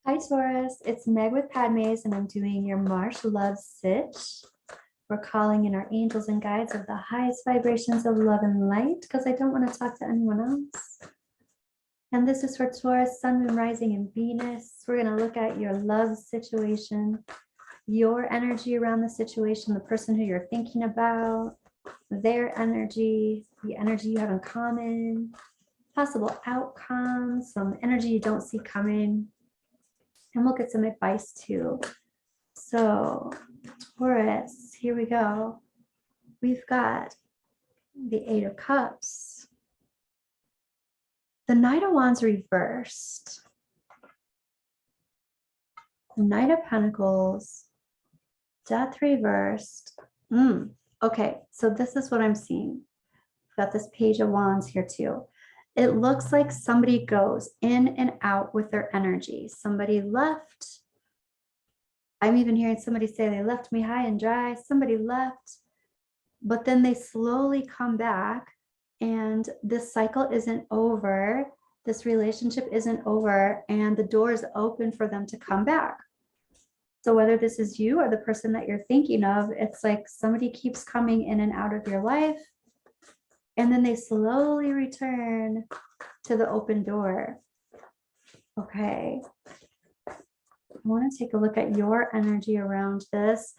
Hi Taurus, it's Meg with Padmes and I'm doing your March Love Sitch. We're calling in our angels and guides of the highest vibrations of love and light because I don't want to talk to anyone else. And this is for Taurus, Sun, Moon, Rising, and Venus. We're going to look at your love situation, your energy around the situation, the person who you're thinking about, their energy, the energy you have in common, possible outcomes, some energy you don't see coming. And we'll get some advice too. So Taurus, here we go. We've got the Eight of Cups, the Knight of Wands reversed, the Knight of Pentacles, Death reversed. Okay, so this is what I'm seeing. I've got this Page of Wands here too. It looks like somebody goes in and out with their energy. Somebody left. I'm even hearing somebody say they left me high and dry. Somebody left, but then they slowly come back and this cycle isn't over. This relationship isn't over and the door is open for them to come back. So whether this is you or the person that you're thinking of, it's like somebody keeps coming in and out of your life and then they slowly return to the open door. Okay. I want to take a look at your energy around this.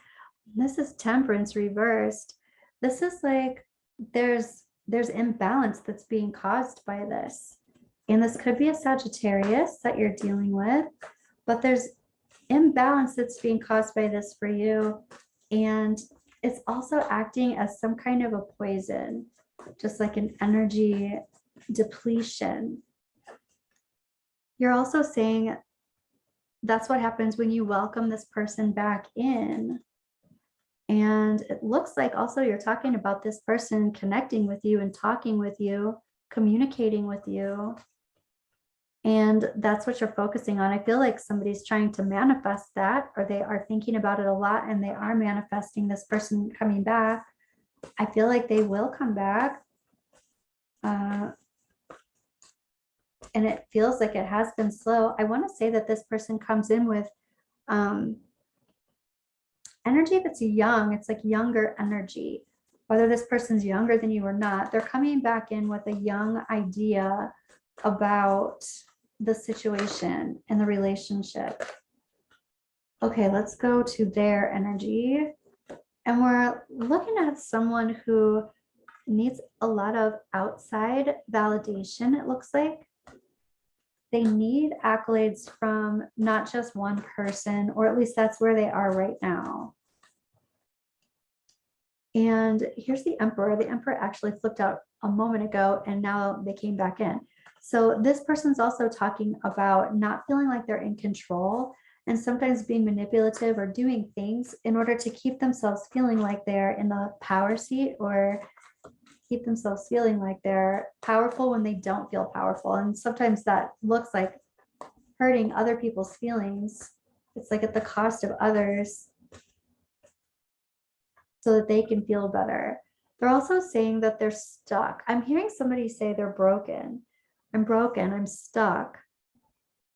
This is Temperance reversed. This is like there's imbalance that's being caused by this. And this could be a Sagittarius that you're dealing with, but there's imbalance that's being caused by this for you. And it's also acting as some kind of a poison, just like an energy depletion. You're also saying that's what happens when you welcome this person back in. And it looks like also you're talking about this person connecting with you and talking with you, communicating with you. And that's what you're focusing on. I feel like somebody's trying to manifest that, or they are thinking about it a lot and they are manifesting this person coming back. I feel like they will come back. And it feels like it has been slow. I want to say that this person comes in with energy that's young. It's like younger energy. Whether this person's younger than you or not, they're coming back in with a young idea about the situation and the relationship. Okay, let's go to their energy. And we're looking at someone who needs a lot of outside validation, it looks like. They need accolades from not just one person, or at least that's where they are right now. And here's the Emperor. The Emperor actually flipped out a moment ago and now they came back in. So this person's also talking about not feeling like they're in control and sometimes being manipulative or doing things in order to keep themselves feeling like they're in the power seat, or keep themselves feeling like they're powerful when they don't feel powerful. And sometimes that looks like hurting other people's feelings. It's like at the cost of others so that they can feel better. They're also saying that they're stuck. I'm hearing somebody say they're broken. I'm broken, I'm stuck.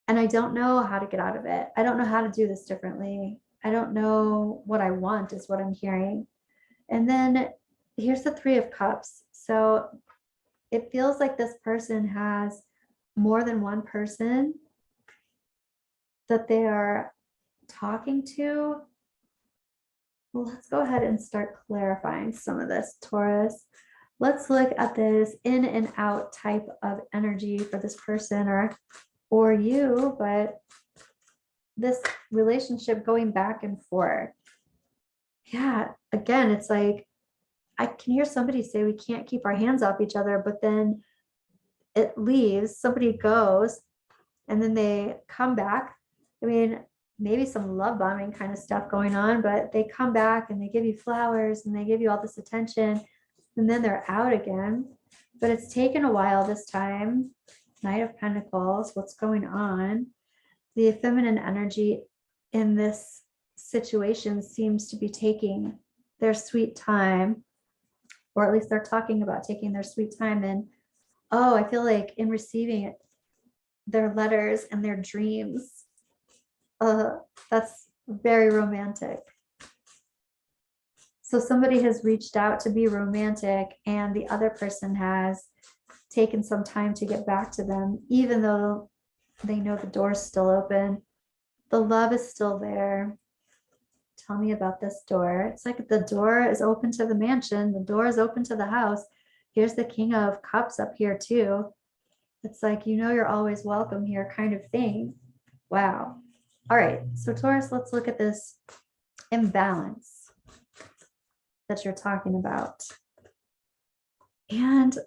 And I don't know how to get out of it. I don't know how to do this differently. I don't know what I want is what I'm hearing. And then here's the Three of Cups. So it feels like this person has more than one person that they are talking to. Well, let's go ahead and start clarifying some of this, Taurus. Let's look at this in and out type of energy for this person or you, but this relationship going back and forth. Yeah, again, it's like I can hear somebody say we can't keep our hands off each other, but then it leaves, somebody goes, and then they come back. I mean, maybe some love bombing kind of stuff going on, but they come back and they give you flowers and they give you all this attention, and then they're out again. But it's taken a while this time. Knight of Pentacles, what's going on? The feminine energy in this situation seems to be taking their sweet time, or at least they're talking about taking their sweet time. And oh, I feel like in receiving it, their letters and their dreams, That's very romantic. So somebody has reached out to be romantic and the other person has taken some time to get back to them, even though they know the door's still open. The love is still there. Tell me about this door. It's like the door is open to the mansion. The door is open to the house. Here's the King of Cups up here too. It's like, you know, you're always welcome here kind of thing. Wow. All right. So Taurus, let's look at this imbalance that you're talking about. And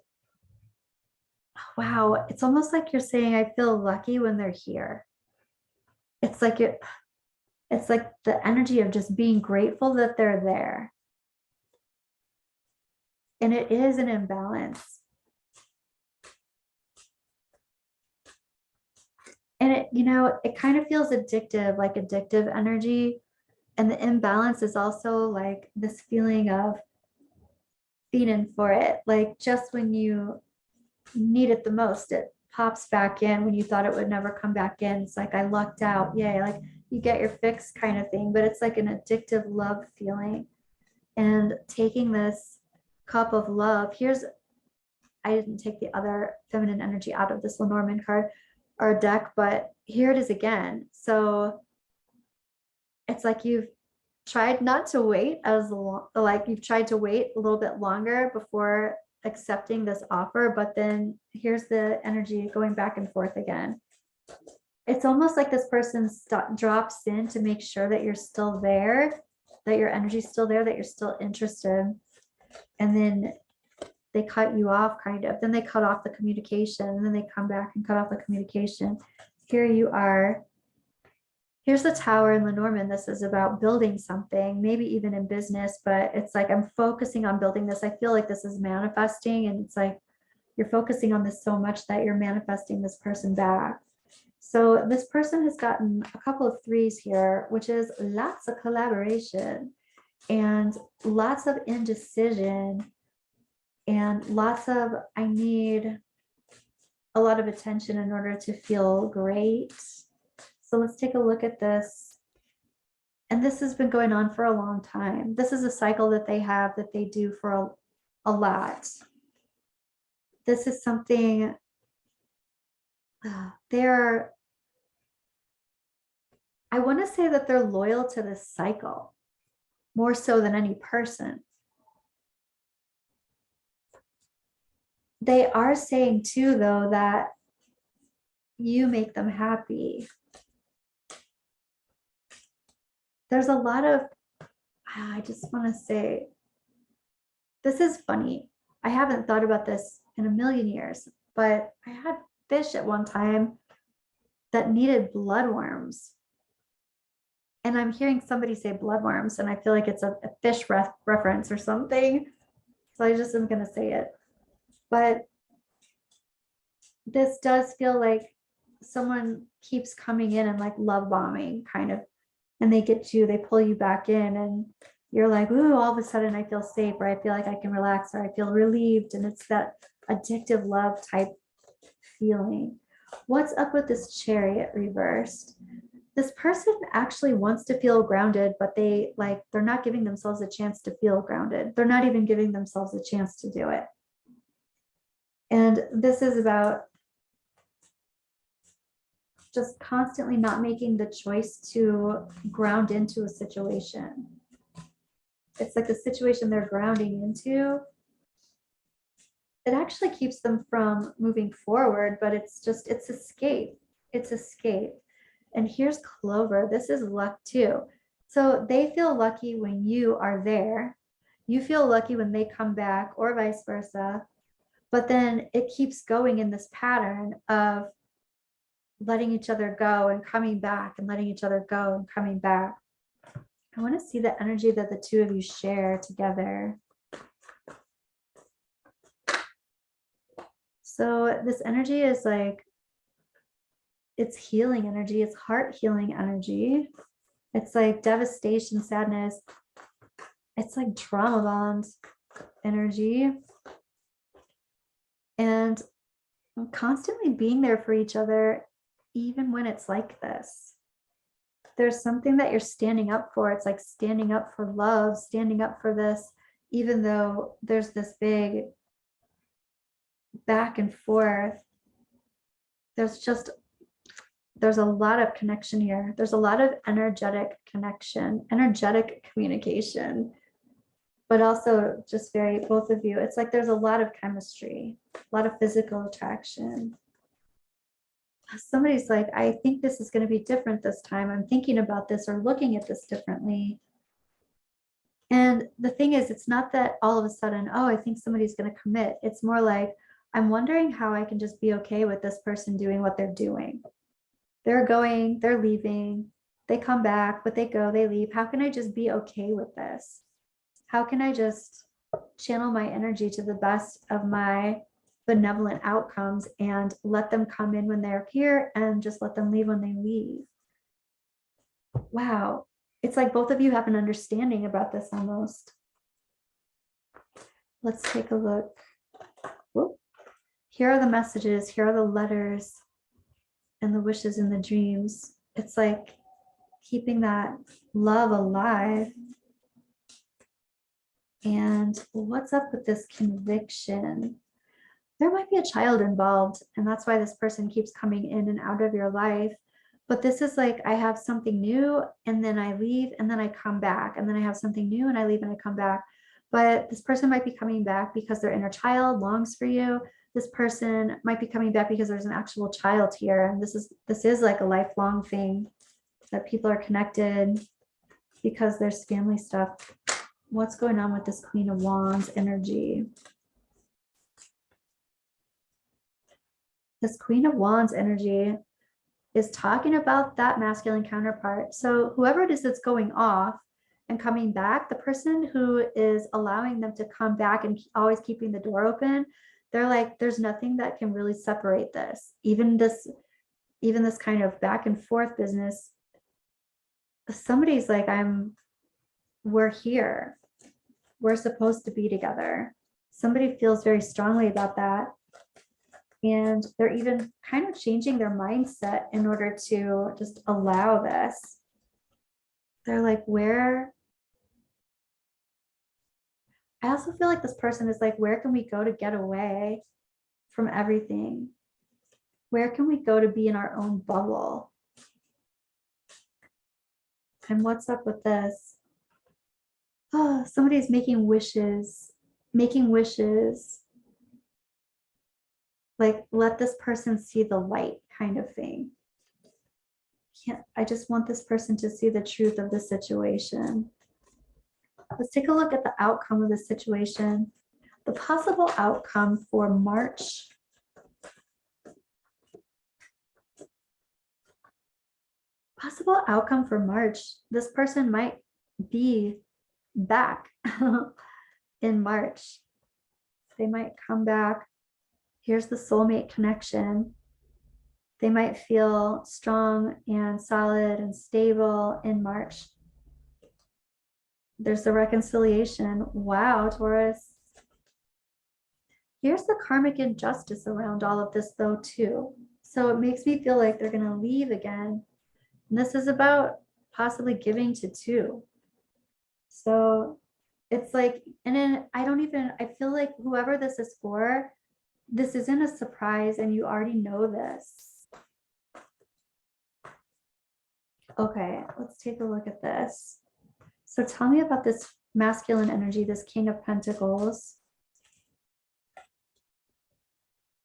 wow, it's almost like you're saying, I feel lucky when they're here. It's like it's like the energy of just being grateful that they're there. And it is an imbalance. And it, you know, it kind of feels addictive, like addictive energy. And the imbalance is also like this feeling of feeding for it. Like just when you need it the most, it pops back in when you thought it would never come back in. It's like I lucked out. Yay. Like you get your fix kind of thing, but it's like an addictive love feeling. And taking this cup of love, I didn't take the other feminine energy out of this Lenormand card or deck, but here it is again. So it's like you've tried not to wait as long, like you've tried to wait a little bit longer before accepting this offer, but then here's the energy going back and forth again. It's almost like this person drops in to make sure that you're still there, that your energy's still there, that you're still interested. And then they cut you off kind of, then they cut off the communication, and then they come back and cut off the communication. Here you are. Here's the Tower in Lenormand. This is about building something, maybe even in business, but it's like I'm focusing on building this. I feel like this is manifesting, and it's like you're focusing on this so much that you're manifesting this person back. So this person has gotten a couple of threes here, which is lots of collaboration and lots of indecision and lots of, I need a lot of attention in order to feel great. So let's take a look at this. And this has been going on for a long time. This is a cycle that they have that they do for a lot. This is something they're, I want to say that they're loyal to this cycle more so than any person. They are saying too, though, that you make them happy. There's a lot of, I just want to say, this is funny. I haven't thought about this in a million years, but I had fish at one time that needed bloodworms. And I'm hearing somebody say bloodworms, and I feel like it's a fish reference or something. So I just am going to say it. But this does feel like someone keeps coming in and like love bombing kind of, and they get you, they pull you back in, and you're like, ooh, all of a sudden I feel safe, or I feel like I can relax, or I feel relieved. And it's that addictive love type feeling. What's up with this Chariot reversed? This person actually wants to feel grounded, but they're not giving themselves a chance to feel grounded. They're not even giving themselves a chance to do it. And this is about just constantly not making the choice to ground into a situation. It's like the situation they're grounding into, it actually keeps them from moving forward, but it's escape. It's escape. And here's Clover. This is luck too. So they feel lucky when you are there. You feel lucky when they come back, or vice versa. But then it keeps going in this pattern of letting each other go and coming back, and letting each other go and coming back. I want to see the energy that the two of you share together. So this energy is like, it's healing energy. It's heart healing energy. It's like devastation, sadness. It's like trauma bond energy. And constantly being there for each other, even when it's like this. there's something that you're standing up for. It's like standing up for love, standing up for this, even though there's this big back and forth. There's a lot of connection here. There's a lot of energetic connection, energetic communication, but also just very, both of you, it's like there's a lot of chemistry, a lot of physical attraction. Somebody's like, I think this is going to be different this time. I'm thinking about this or looking at this differently. And the thing is, it's not that all of a sudden, oh, I think somebody's going to commit. It's more like, I'm wondering how I can just be okay with this person doing what they're doing. They're going, they're leaving, they come back, but they go, they leave. How can I just be okay with this? How can I just channel my energy to the best of my benevolent outcomes and let them come in when they're here and just let them leave when they leave? Wow. It's like both of you have an understanding about this almost. Let's take a look. Whoop. Here are the messages. Here are the letters and the wishes and the dreams. It's like keeping that love alive. And what's up with this conviction? There might be a child involved, and that's why this person keeps coming in and out of your life. But this is like, I have something new and then I leave and then I come back, and then I have something new and I leave and I come back. But this person might be coming back because their inner child longs for you. This person might be coming back because there's an actual child here. And this is like a lifelong thing, that people are connected because there's family stuff. What's going on with this Queen of Wands energy? This Queen of Wands energy is talking about that masculine counterpart. So whoever it is that's going off and coming back, the person who is allowing them to come back and always keeping the door open, they're like, there's nothing that can really separate this. Even this kind of back and forth business. Somebody's like, we're here. We're supposed to be together. Somebody feels very strongly about that. And they're even kind of changing their mindset in order to just allow this. They're like, I also feel like this person is like, where can we go to get away from everything? Where can we go to be in our own bubble? And what's up with this? Oh, somebody's making wishes. Like, let this person see the light kind of thing. I just want this person to see the truth of the situation. Let's take a look at the outcome of the situation. The possible outcome for March. Possible outcome for March. This person might be back in March. They might come back. Here's the soulmate connection. They might feel strong and solid and stable in March. There's the reconciliation. Wow, Taurus. Here's the karmic injustice around all of this though too. So it makes me feel like they're going to leave again. And this is about possibly giving to two. So it's like, and then I feel like whoever this is for, this isn't a surprise and you already know this. Okay, let's take a look at this. So tell me about this masculine energy, this King of Pentacles.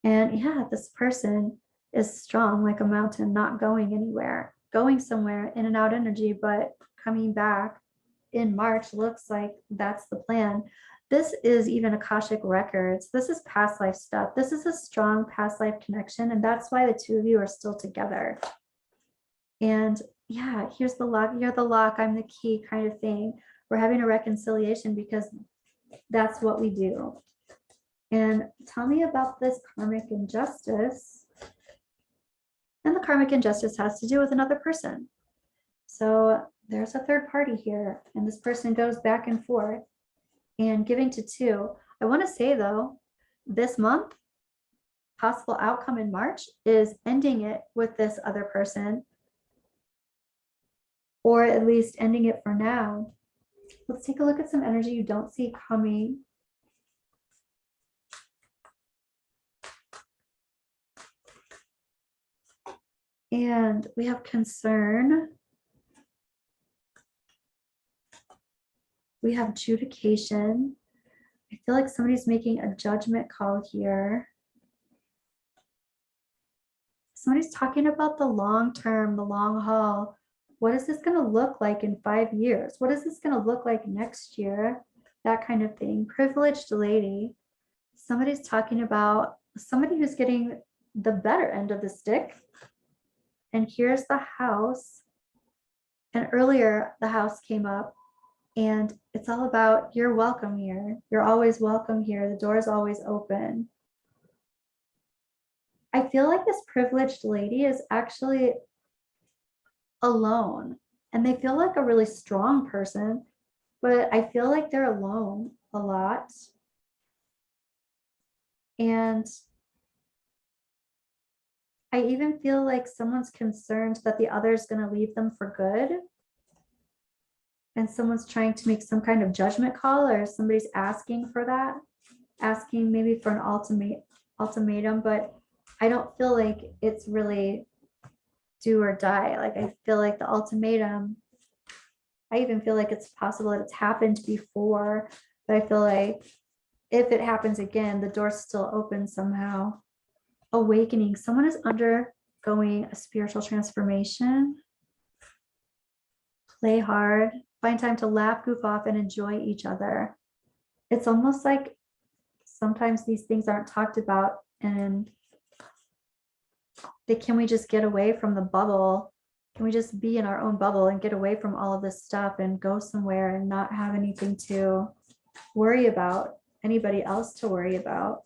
And yeah, this person is strong like a mountain, not going anywhere, going somewhere, in and out energy, but coming back in March looks like that's the plan. This is even Akashic records. This is past life stuff. This is a strong past life connection. And that's why the two of you are still together. And yeah, here's the lock. You're the lock. I'm the key kind of thing. We're having a reconciliation because that's what we do. And tell me about this karmic injustice. And the karmic injustice has to do with another person. So there's a third party here, and this person goes back and forth and giving to two. I want to say though, this month, possible outcome in March is ending it with this other person or at least ending it for now. Let's take a look at some energy you don't see coming. And we have concern. We have adjudication. I feel like somebody's making a judgment call here. Somebody's talking about the long term, the long haul. What is this going to look like in 5 years? What is this going to look like next year? That kind of thing. Privileged lady. Somebody's talking about somebody who's getting the better end of the stick. And here's the house. And earlier the house came up, and it's all about you're welcome here. You're always welcome here. The door is always open. I feel like this privileged lady is actually alone, and they feel like a really strong person, but I feel like they're alone a lot. And I even feel like someone's concerned that the other is going to leave them for good. And someone's trying to make some kind of judgment call, or somebody's asking for that, asking maybe for an ultimatum, but I don't feel like it's really do or die. Like I feel like the ultimatum, I even feel like it's possible that it's happened before, but I feel like if it happens again, the door's still open somehow. Awakening, someone is undergoing a spiritual transformation. Play hard, find time to laugh, goof off, and enjoy each other. It's almost like sometimes these things aren't talked about, and can we just get away from the bubble? Can we just be in our own bubble and get away from all of this stuff and go somewhere and not have anything to worry about, anybody else to worry about?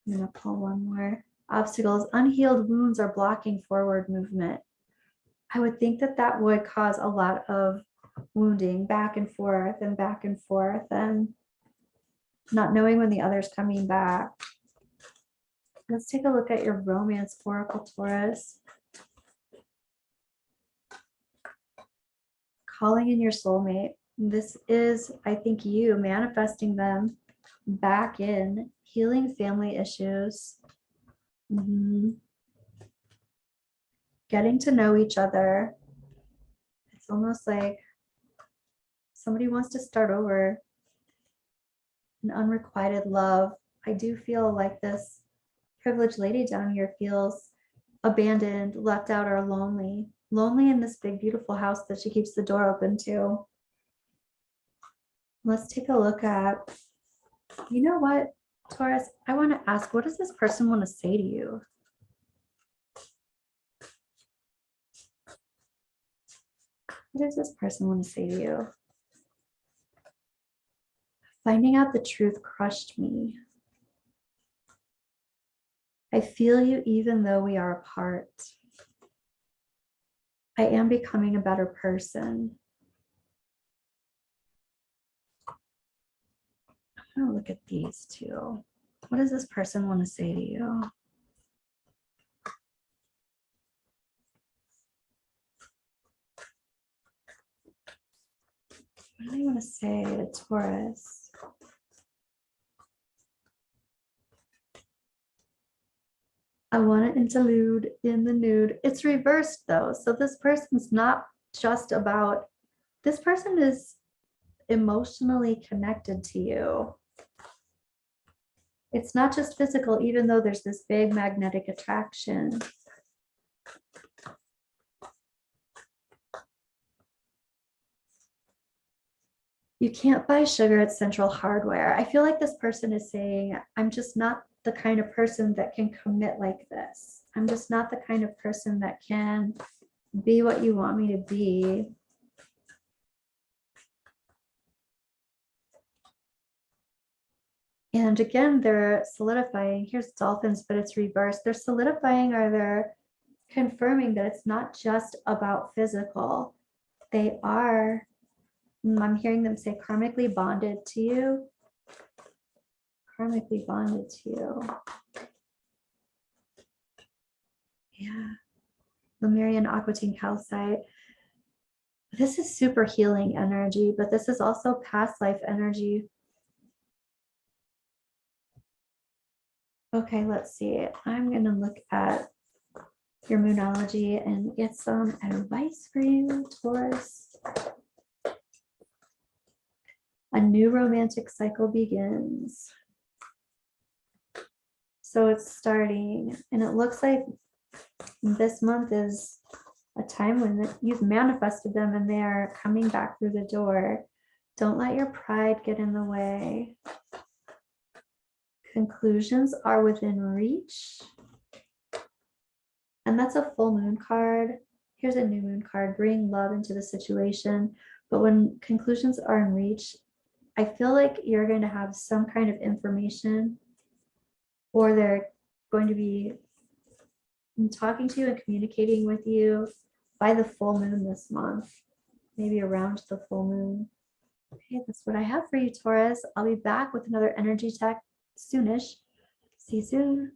I'm going to pull one more. Obstacles, unhealed wounds are blocking forward movement. I would think that that would cause a lot of wounding back and forth and back and forth, and not knowing when the other's coming back. Let's take a look at your romance oracle, Taurus. Calling in your soulmate. This is, I think, you manifesting them back in, healing family issues. Getting to know each other. It's almost like somebody wants to start over. An unrequited love. I do feel like this privileged lady down here feels abandoned, left out, or lonely. Lonely in this big, beautiful house that she keeps the door open to. Let's take a look at, you know what, Taurus, I want to ask, what does this person want to say to you? What does this person want to say to you? Finding out the truth crushed me. I feel you even though we are apart. I am becoming a better person. I'm going to look at these two. What does this person want to say to you? What do they want to say to Taurus? I want an interlude in the nude. It's reversed though. So this person's not just about, this person is emotionally connected to you. It's not just physical, even though there's this big magnetic attraction. You can't buy sugar at Central Hardware. I feel like this person is saying, I'm just not the kind of person that can commit like this. I'm just not the kind of person that can be what you want me to be. And again, they're solidifying. Here's dolphins, but it's reversed. They're solidifying, or they're confirming that it's not just about physical. They are, I'm hearing them say, karmically bonded to you. Karmically bonded to you. Yeah. Lemurian aquatine calcite. This is super healing energy, but this is also past life energy. Okay, let's see. I'm going to look at your moonology and get some advice for you, Taurus. A new romantic cycle begins. So it's starting, and it looks like this month is a time when you've manifested them and they are coming back through the door. Don't let your pride get in the way. Conclusions are within reach. And that's a full moon card. Here's a new moon card. Bring love into the situation. But when conclusions are in reach, I feel like you're going to have some kind of information, or they're going to be talking to you and communicating with you by the full moon this month, maybe around the full moon. Okay, that's what I have for you, Taurus. I'll be back with another energy check soonish. See you soon.